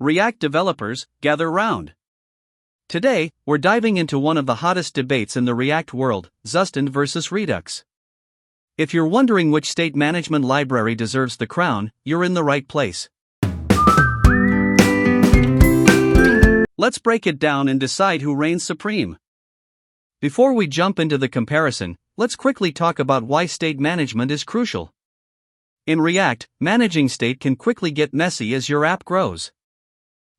React developers, gather round. Today, we're diving into one of the hottest debates in the React world, Zustand versus Redux. If you're wondering which state management library deserves the crown, you're in the right place. Let's break it down and decide who reigns supreme. Before we jump into the comparison, let's quickly talk about why state management is crucial. In React, managing state can quickly get messy as your app grows.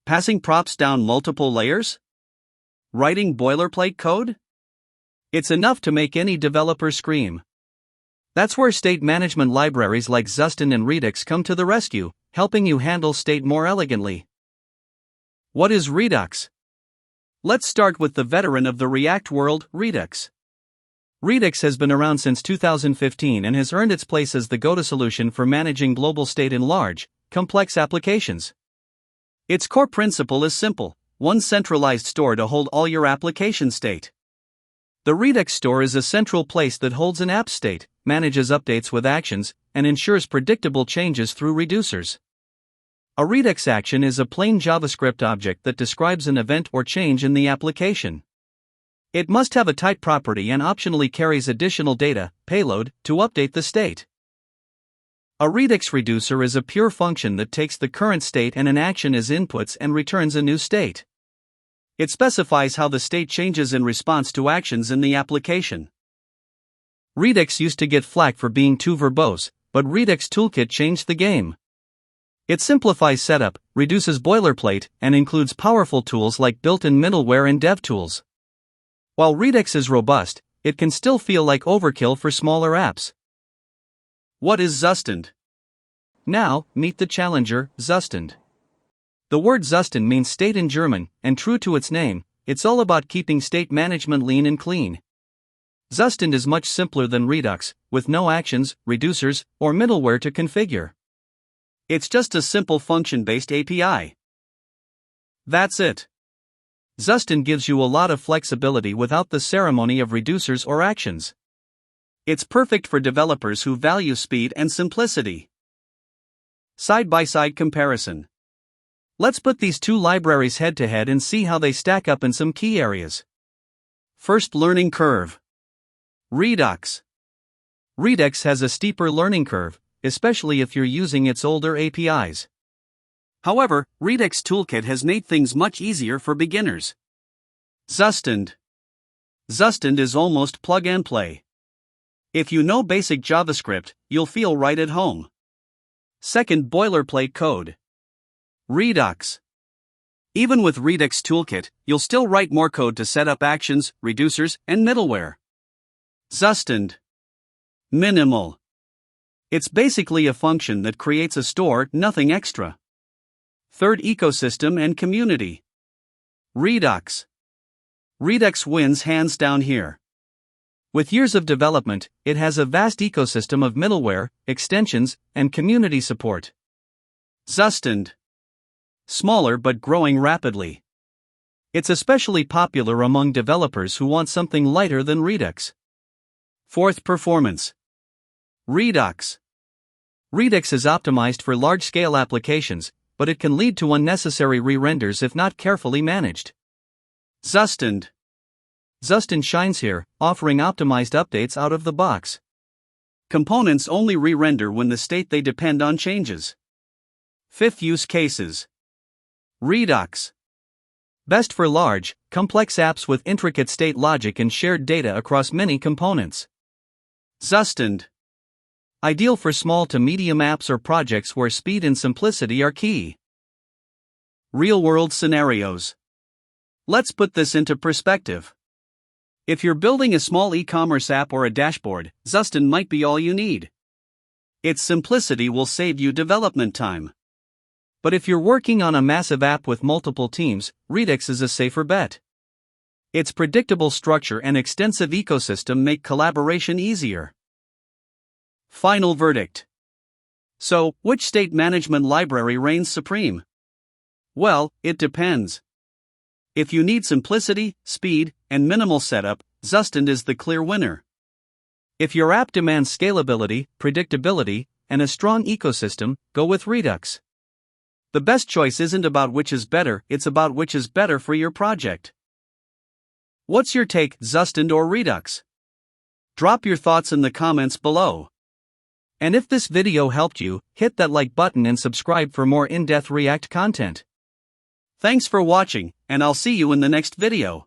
Passing props down multiple layers? Writing boilerplate code? It's enough to make any developer scream. That's where state management libraries like Zustand and Redux come to the rescue, helping you handle state more elegantly. What is Redux? Let's start with the veteran of the React world, Redux. Redux has been around since 2015 and has earned its place as the go-to solution for managing global state in large, complex applications. Its core principle is simple: one centralized store to hold all your application state. The Redux store is a central place that holds an app state, manages updates with actions, and ensures predictable changes through reducers. A Redux action is a plain JavaScript object that describes an event or change in the application. It must have a type property and optionally carries additional data, payload, to update the state. A Redux reducer is a pure function that takes the current state and an action as inputs and returns a new state. It specifies how the state changes in response to actions in the application. Redux used to get flack for being too verbose, but Redux Toolkit changed the game. It simplifies setup, reduces boilerplate, and includes powerful tools like built-in middleware and dev tools. While Redux is robust, it can still feel like overkill for smaller apps. What is Zustand? Now, meet the challenger, Zustand. The word Zustand means state in German, and true to its name, it's all about keeping state management lean and clean. Zustand is much simpler than Redux, with no actions, reducers, or middleware to configure. It's just a simple function-based API. That's it. Zustand gives you a lot of flexibility without the ceremony of reducers or actions. It's perfect for developers who value speed and simplicity. Side-by-side comparison. Let's put these two libraries head-to-head and see how they stack up in some key areas. First, learning curve. Redux. Redux has a steeper learning curve, especially if you're using its older APIs. However, Redux Toolkit has made things much easier for beginners. Zustand. Zustand is almost plug-and-play. If you know basic JavaScript, you'll feel right at home. Second, boilerplate code. Redux. Even with Redux Toolkit, you'll still write more code to set up actions, reducers, and middleware. Zustand. Minimal. It's basically a function that creates a store, nothing extra. Third, ecosystem and community. Redux. Redux wins hands down here. With years of development, it has a vast ecosystem of middleware, extensions, and community support. Zustand. Smaller but growing rapidly. It's especially popular among developers who want something lighter than Redux. Fourth, performance. Redux. Redux is optimized for large-scale applications, but it can lead to unnecessary re-renders if not carefully managed. Zustand. Zustand shines here, offering optimized updates out of the box. Components only re-render when the state they depend on changes. Fifth, use cases. Redux. Best for large, complex apps with intricate state logic and shared data across many components. Zustand. Ideal for small to medium apps or projects where speed and simplicity are key. Real-world scenarios. Let's put this into perspective. If you're building a small e-commerce app or a dashboard, Zustand might be all you need. Its simplicity will save you development time. But if you're working on a massive app with multiple teams, Redux is a safer bet. Its predictable structure and extensive ecosystem make collaboration easier. Final verdict. So, which state management library reigns supreme? Well, it depends. If you need simplicity, speed, and minimal setup, Zustand is the clear winner. If your app demands scalability, predictability, and a strong ecosystem, go with Redux. The best choice isn't about which is better, it's about which is better for your project. What's your take, Zustand or Redux? Drop your thoughts in the comments below. And if this video helped you, hit that like button and subscribe for more in-depth React content. Thanks for watching, and I'll see you in the next video.